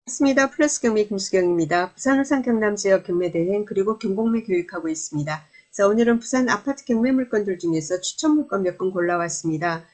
반갑습니다. 플러스 경매 김수경입니다. 부산 울산 경남 지역 경매 대행 그리고 경공매 교육하고 있습니다. 자, 오늘은 부산 아파트 경매 물건들 중에서 추천 물건 몇 건 골라왔습니다.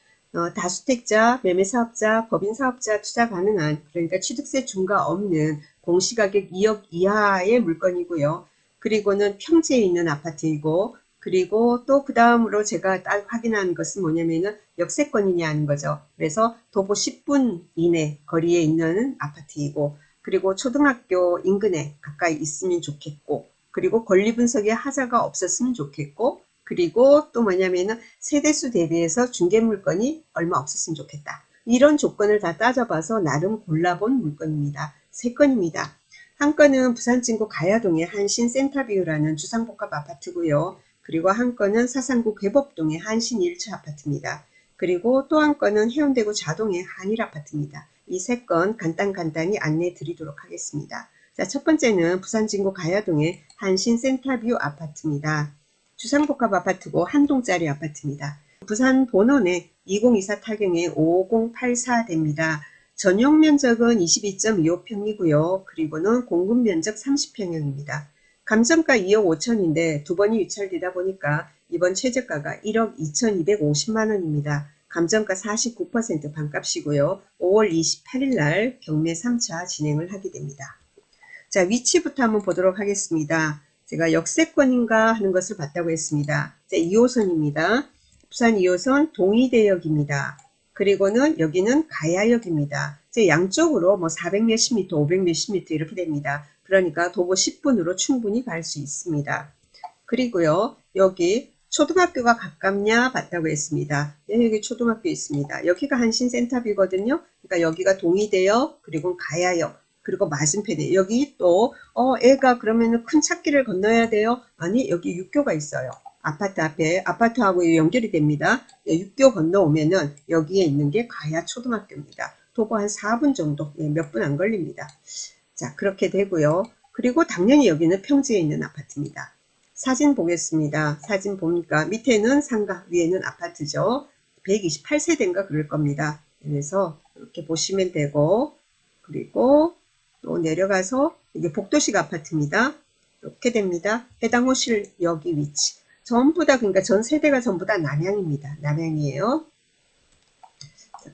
다주택자, 매매사업자, 법인사업자 투자 가능한, 그러니까 취득세 중과 없는 공시가격 2억 이하의 물건이고요. 그리고는 평지에 있는 아파트이고, 그리고 또 그 다음으로 제가 딱 확인한 것은 뭐냐면은 역세권이냐 하는 거죠. 그래서 도보 10분 이내 거리에 있는 아파트이고, 그리고 초등학교 인근에 가까이 있으면 좋겠고, 그리고 권리 분석에 하자가 없었으면 좋겠고, 그리고 또 뭐냐면은 세대수 대비해서 중개 물건이 얼마 없었으면 좋겠다. 이런 조건을 다 따져봐서 나름 골라본 물건입니다. 세 건입니다. 한 건은 부산 진구 가야동의 한신 센터뷰라는 주상복합 아파트고요. 그리고 한 건은 사상구 괴법동의 한신 1차 아파트입니다. 그리고 또 한 건은 해운대구 자동의 한일 아파트입니다. 이 세 건 간단히 안내 드리도록 하겠습니다. 자, 첫 번째는 부산 진구 가야동의 한신 센터뷰 아파트입니다. 주상복합 아파트고 한 동짜리 아파트입니다. 부산 본원에 2024 타경에 5084대입니다. 전용 면적은 22.25평이고요. 그리고는 공급 면적 30평형입니다. 감정가 2억 5천인데 두 번이 유찰되다 보니까 이번 최저가가 1억 2,250만 원입니다. 감정가 49% 반값이고요. 5월 28일 날 경매 3차 진행을 하게 됩니다. 자, 위치부터 한번 보도록 하겠습니다. 제가 역세권인가 하는 것을 봤다고 했습니다. 자, 2호선입니다. 부산 2호선 동의대역입니다. 그리고는 여기는 가야역입니다. 양쪽으로 뭐 400 몇십 미터, 500 몇십 미터 이렇게 됩니다. 그러니까 도보 10분으로 충분히 갈 수 있습니다. 그리고요, 여기 초등학교가 가깝냐 봤다고 했습니다. 네, 여기 초등학교 있습니다. 여기가 한신센터뷰거든요. 그러니까 여기가 동의대역, 그리고 가야역, 그리고 맞은편에 여기 또 애가 그러면은 큰 찾기를 건너야 돼요? 아니, 여기 육교가 있어요. 아파트 앞에, 아파트하고 연결이 됩니다. 육교 건너오면은 여기에 있는 게 가야 초등학교입니다. 도보 한 4분 정도, 몇 분 안 걸립니다. 자, 그렇게 되고요. 그리고 당연히 여기는 평지에 있는 아파트입니다. 사진 보겠습니다. 사진 보니까 밑에는 상가, 위에는 아파트죠. 128세대인가 그럴 겁니다. 그래서 이렇게 보시면 되고, 그리고 또 내려가서 이게 복도식 아파트입니다. 이렇게 됩니다. 해당 호실 여기 위치. 전부 다, 그러니까 전 세대가 전부 다 남양입니다. 남양이에요.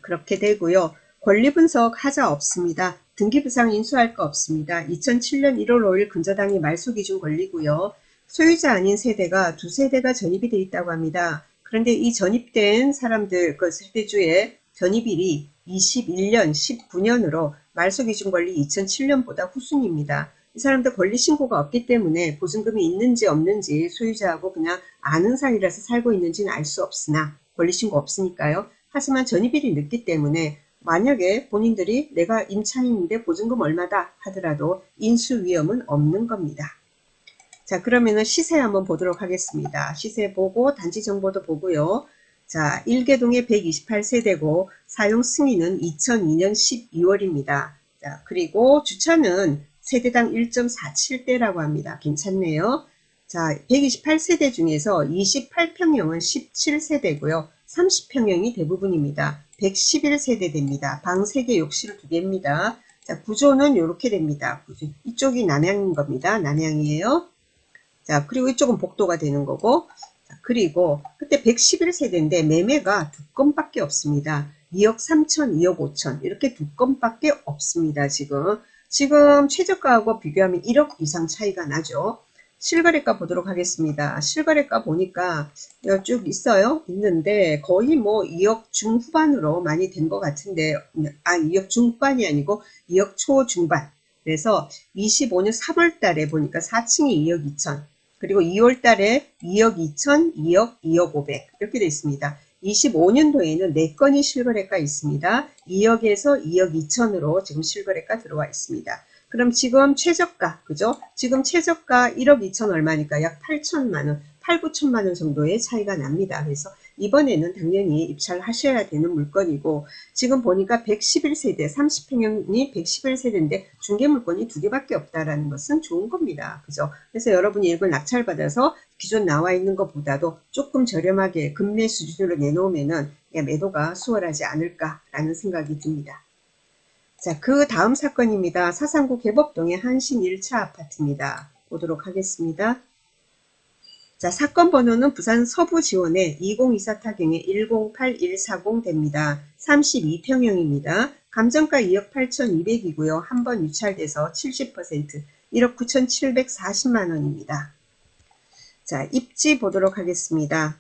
그렇게 되고요. 권리 분석 하자 없습니다. 등기부상 인수할 거 없습니다. 2007년 1월 5일 근저당이 말소 기준 권리고요. 소유자 아닌 세대가 두 세대가 전입이 되어 있다고 합니다. 그런데 이 전입된 사람들, 그 세대주의 전입일이 21년, 19년으로 말소 기준 권리 2007년보다 후순입니다. 이 사람들 권리 신고가 없기 때문에 보증금이 있는지 없는지 소유자하고 그냥 아는 사이라서 살고 있는지는 알 수 없으나 권리 신고 없으니까요. 하지만 전입일이 늦기 때문에 만약에 본인들이 내가 임차인인데 보증금 얼마다 하더라도 인수 위험은 없는 겁니다. 자, 그러면은 시세 한번 보도록 하겠습니다. 시세 보고 단지 정보도 보고요. 자, 일개동에 128세대고 사용 승인은 2002년 12월입니다. 자, 그리고 주차는 세대당 1.47대라고 합니다. 괜찮네요. 자, 128세대 중에서 28평형은 17세대고요. 30평형이 대부분입니다. 111세대 됩니다. 방 3개, 욕실 2개입니다. 자, 구조는 이렇게 됩니다. 이쪽이 남양인 겁니다. 남양이에요. 자, 그리고 이쪽은 복도가 되는 거고, 자, 그리고 그때 111세대인데 매매가 2건밖에 없습니다. 2억 3천, 2억 5천 이렇게 2건밖에 없습니다. 지금 최저가하고 비교하면 1억 이상 차이가 나죠. 실거래가 보도록 하겠습니다. 실거래가 보니까 쭉 있어요. 있는데 거의 뭐 2억 중후반으로 많이 된 것 같은데, 2억 중후반이 아니고 2억 초중반. 그래서 25년 3월 달에 보니까 4층이 2억 2천, 그리고 2월 달에 2억 2천, 2억, 2억 500 이렇게 되어 있습니다. 25년도에는 4건이 실거래가 있습니다. 2억에서 2억 2천으로 지금 실거래가 들어와 있습니다. 그럼 지금 최저가, 그죠? 지금 최저가 1억 2천 얼마니까 약 8천만 원, 8, 9천만 원 정도의 차이가 납니다. 그래서 이번에는 당연히 입찰하셔야 되는 물건이고, 지금 보니까 111세대, 30평형이 111세대인데 중개물건이 2개밖에 없다라는 것은 좋은 겁니다. 그죠? 그래서 여러분이 이걸 낙찰받아서 기존 나와 있는 것보다도 조금 저렴하게 금매 수준으로 내놓으면은 매도가 수월하지 않을까라는 생각이 듭니다. 자, 그 다음 사건입니다. 사상구 개법동의 한신 1차 아파트입니다. 보도록 하겠습니다. 자, 사건 번호는 부산 서부 지원의 2024 타경의 108140 됩니다. 32평형입니다. 감정가 2억 8,200이고요. 한 번 유찰돼서 70%, 1억 9,740만 원입니다. 자, 입지 보도록 하겠습니다.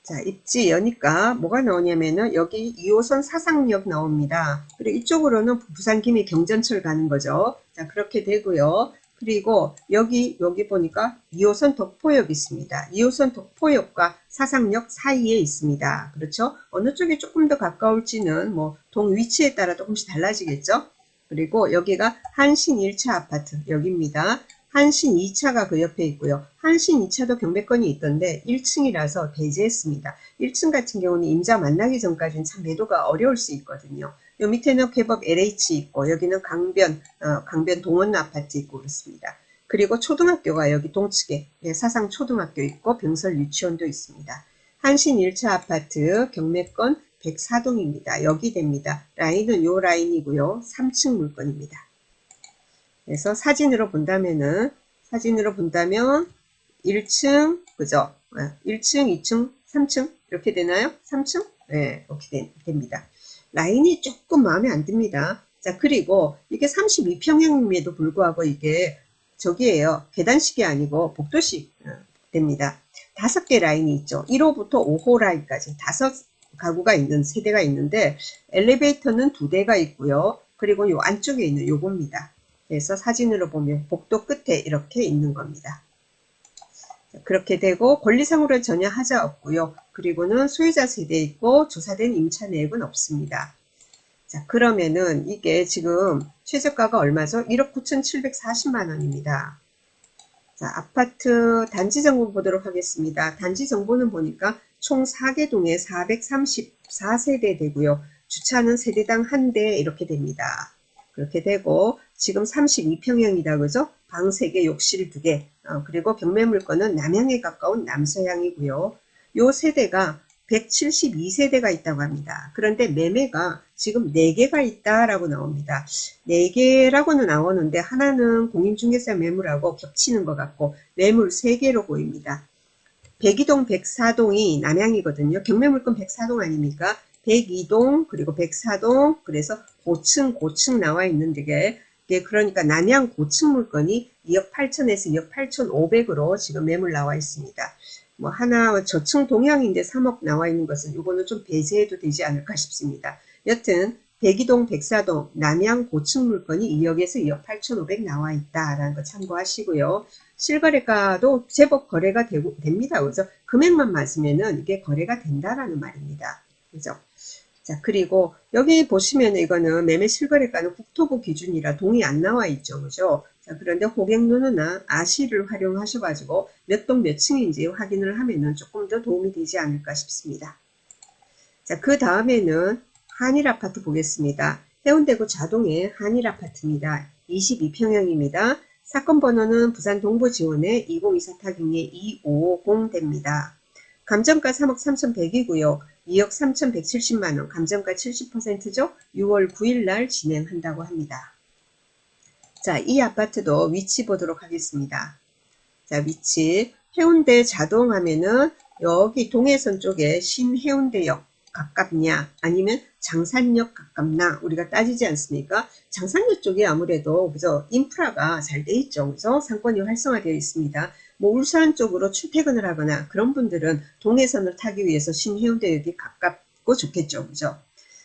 자, 입지 여니까 뭐가 나오냐면은 여기 2호선 사상역 나옵니다. 그리고 이쪽으로는 부산 김해 경전철 가는 거죠. 자, 그렇게 되고요. 그리고 여기 보니까 2호선 덕포역 있습니다. 2호선 덕포역과 사상역 사이에 있습니다. 그렇죠? 어느 쪽이 조금 더 가까울지는 뭐 동 위치에 따라 조금씩 달라지겠죠? 그리고 여기가 한신 1차 아파트 여기입니다. 한신 2차가 그 옆에 있고요. 한신 2차도 경매건이 있던데 1층이라서 배제했습니다. 1층 같은 경우는 임자 만나기 전까지는 참 매도가 어려울 수 있거든요. 요 밑에는 개법 LH 있고 여기는 강변 동원 아파트 있고 그렇습니다. 그리고 초등학교가 여기 동측에 사상 초등학교 있고 병설 유치원도 있습니다. 한신 1차 아파트 경매건 104동입니다. 여기 됩니다. 라인은 요 라인이고요. 3층 물건입니다. 그래서 사진으로 본다면 1층, 그죠? 1층, 2층, 3층 이렇게 되나요? 3층? 네, 이렇게 됩니다. 라인이 조금 마음에 안 듭니다. 자, 그리고 이게 32평형임에도 불구하고 이게 저기에요. 계단식이 아니고 복도식 됩니다. 5개 라인이 있죠. 1호부터 5호 라인까지 5가구가 있는 세대가 있는데 엘리베이터는 2대가 있고요. 그리고 요 안쪽에 있는 요겁니다. 그래서 사진으로 보면 복도 끝에 이렇게 있는 겁니다. 그렇게 되고 권리상으로 전혀 하자 없고요. 그리고는 소유자 세대 있고 조사된 임차 내역은 없습니다. 자, 그러면은 이게 지금 최저가가 얼마죠? 1억 9,740만 원입니다. 자, 아파트 단지 정보 보도록 하겠습니다. 단지 정보는 보니까 총 4개 동에 434세대 되고요. 주차는 세대당 1대 이렇게 됩니다. 그렇게 되고 지금 32평형이다 그죠? 방 3개, 욕실 2개, 그리고 경매 물건은 남향에 가까운 남서향이고요. 요 세대가 172세대가 있다고 합니다. 그런데 매매가 지금 4개가 있다라고 나옵니다. 4개라고는 나오는데 하나는 공인중개사 매물하고 겹치는 것 같고 매물 3개로 보입니다. 102동, 104동이 남향이거든요. 경매물건 104동 아닙니까? 102동 그리고 104동 그래서 고층 나와 있는데 이게 그러니까 남향 고층 물건이 2억 8천에서 2억 8천5백으로 지금 매물 나와 있습니다. 뭐 하나 저층 동향인데 3억 나와 있는 것은 이거는 좀 배제해도 되지 않을까 싶습니다. 여튼 102동, 104동 남향 고층 물건이 2억에서 2억 8천5백 나와 있다라는 거 참고하시고요. 실거래가도 제법 거래가 됩니다. 그죠? 금액만 맞으면은 이게 거래가 된다라는 말입니다. 그죠? 자, 그리고 여기 보시면 이거는 매매 실거래가는 국토부 기준이라 동이 안 나와 있죠. 그죠? 자, 그런데 호갱노누나 아시를 활용하셔가지고 몇 동 몇 층인지 확인을 하면은 조금 더 도움이 되지 않을까 싶습니다. 자, 그 다음에는 한일 아파트 보겠습니다. 해운대구 자동의 한일 아파트입니다. 22평형입니다. 사건 번호는 부산 동부지원의 2024 타경의 2550대입니다. 감정가 3억 3,100이고요. 2억 3,170만원, 감정가 70%죠. 6월 9일 날 진행한다고 합니다. 자, 이 아파트도 위치 보도록 하겠습니다. 자, 위치. 해운대 자동 하면은 여기 동해선 쪽에 신해운대역 가깝냐 아니면 장산역 가깝나 우리가 따지지 않습니까? 장산역 쪽이 아무래도 그죠 인프라가 잘 돼 있죠. 그죠? 상권이 활성화되어 있습니다. 뭐 울산 쪽으로 출퇴근을 하거나 그런 분들은 동해선을 타기 위해서 신해운대역이 가깝고 좋겠죠. 그죠?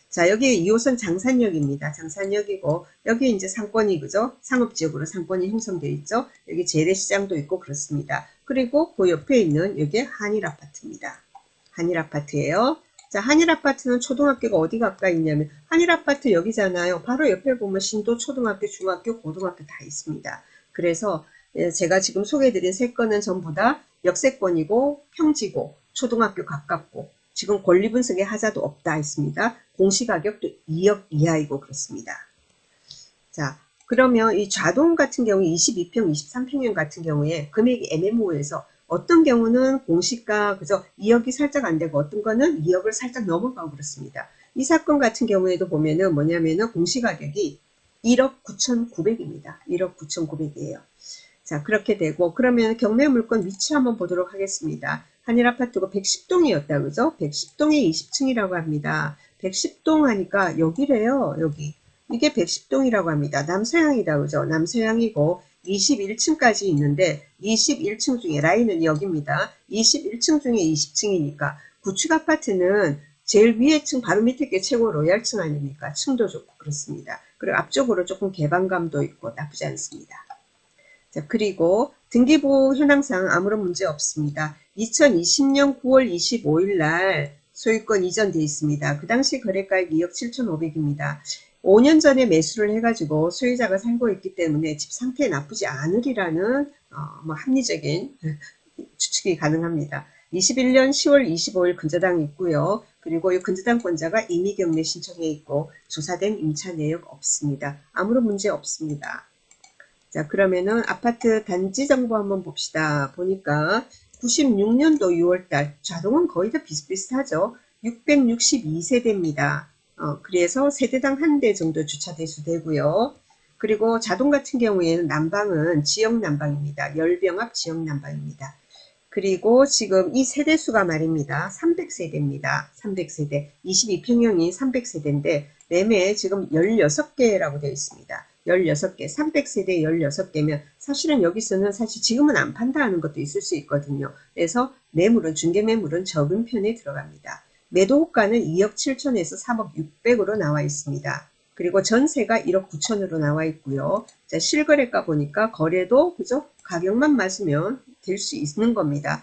자, 여기 2호선 장산역입니다. 장산역이고 여기 이제 상권이 그죠? 상업지역으로 상권이 형성되어 있죠. 여기 재래시장도 있고 그렇습니다. 그리고 그 옆에 있는 여기 한일아파트입니다. 한일아파트예요. 자, 한일아파트는 초등학교가 어디 가까이 있냐면 한일아파트 여기잖아요. 바로 옆에 보면 신도 초등학교, 중학교, 고등학교 다 있습니다. 그래서 제가 지금 소개해드린 세 건은 전부 다 역세권이고 평지고 초등학교 가깝고 지금 권리분석에 하자도 없다 했습니다. 공시가격도 2억 이하이고 그렇습니다. 자, 그러면 이 좌동 같은 경우 22평, 23평형 같은 경우에 금액이 애매모호해서 어떤 경우는 공시가 그저 2억이 살짝 안 되고 어떤 거는 2억을 살짝 넘어가고 그렇습니다. 이 사건 같은 경우에도 보면은 뭐냐면은 공시가격이 1억 9,900입니다. 1억 9,900이에요. 자, 그렇게 되고, 그러면 경매 물건 위치 한번 보도록 하겠습니다. 한일 아파트가 110동이었다, 그죠? 110동에 20층이라고 합니다. 110동 하니까 여기래요, 여기. 이게 110동이라고 합니다. 남서향이다, 그죠? 남서향이고, 21층까지 있는데, 21층 중에, 라인은 여기입니다. 21층 중에 20층이니까, 구축 아파트는 제일 위에 층, 바로 밑에 게 최고 로얄층 아닙니까? 층도 좋고, 그렇습니다. 그리고 앞쪽으로 조금 개방감도 있고, 나쁘지 않습니다. 자, 그리고 등기부 현황상 아무런 문제 없습니다. 2020년 9월 25일 날 소유권 이전돼 있습니다. 그 당시 거래가액 2억 7,500입니다. 5년 전에 매수를 해가지고 소유자가 살고 있기 때문에 집 상태 나쁘지 않으리라는 뭐 합리적인 추측이 가능합니다. 21년 10월 25일 근저당 있고요. 그리고 이 근저당권자가 임의경매 신청해 있고 조사된 임차 내역 없습니다. 아무런 문제 없습니다. 자, 그러면은 아파트 단지 정보 한번 봅시다. 보니까 96년도 6월달 자동은 거의 다 비슷비슷하죠. 662세대입니다. 그래서 세대당 한 대 정도 주차 대수되고요. 그리고 자동 같은 경우에는 난방은 지역 난방입니다. 열병합 지역 난방입니다. 그리고 지금 이 세대수가 말입니다. 300세대입니다. 300세대. 22평형이 300세대인데 매매 지금 16개라고 되어 있습니다. 16개, 300세대 16개면 사실은 여기서는 사실 지금은 안 판다는 것도 있을 수 있거든요. 그래서 매물은 중개 매물은 적은 편에 들어갑니다. 매도 호가는 2억 7천에서 3억 6백으로 나와 있습니다. 그리고 전세가 1억 9천으로 나와 있고요. 자, 실거래가 보니까 거래도 그죠? 가격만 맞으면 될 수 있는 겁니다.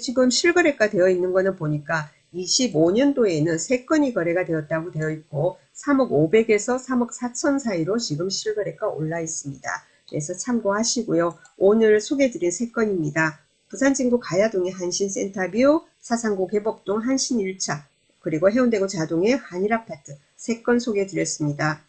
지금 실거래가 되어 있는 거는 보니까 25년도에는 3건이 거래가 되었다고 되어 있고 3억 500에서 3억 4천 사이로 지금 실거래가 올라 있습니다. 그래서 참고하시고요. 오늘 소개해드린 3건입니다. 부산진구 가야동의 한신센터뷰, 사상구 개복동 한신 1차, 그리고 해운대구 자동의 한일아파트 3건 소개해드렸습니다.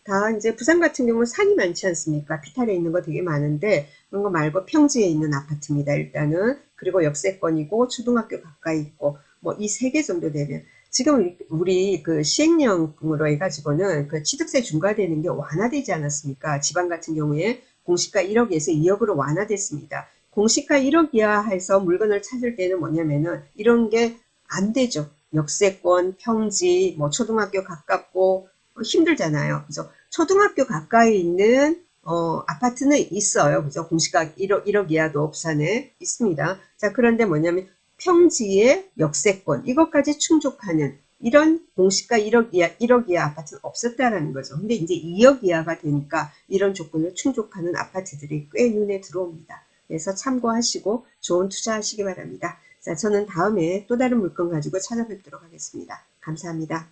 다 이제 부산 같은 경우는 산이 많지 않습니까? 피탈에 있는 거 되게 많은데 그런 거 말고 평지에 있는 아파트입니다. 일단은. 그리고 역세권이고 초등학교 가까이 있고 뭐 이 3개 정도 되면 지금 우리 그 시행령으로 해가지고는 그 취득세 중과되는 게 완화되지 않았습니까? 지방 같은 경우에 공시가 1억에서 2억으로 완화됐습니다. 공시가 1억 이하 해서 물건을 찾을 때는 뭐냐면은 이런 게 안 되죠. 역세권, 평지, 뭐 초등학교 가깝고 힘들잖아요. 그죠? 초등학교 가까이 있는 아파트는 있어요. 그죠? 공시가 1억 이하도 부산에 있습니다. 자, 그런데 뭐냐면 평지의 역세권 이것까지 충족하는 이런 공시가 1억 이하 아파트는 없었다라는 거죠. 근데 이제 2억 이하가 되니까 이런 조건을 충족하는 아파트들이 꽤 눈에 들어옵니다. 그래서 참고하시고 좋은 투자하시기 바랍니다. 자, 저는 다음에 또 다른 물건 가지고 찾아뵙도록 하겠습니다. 감사합니다.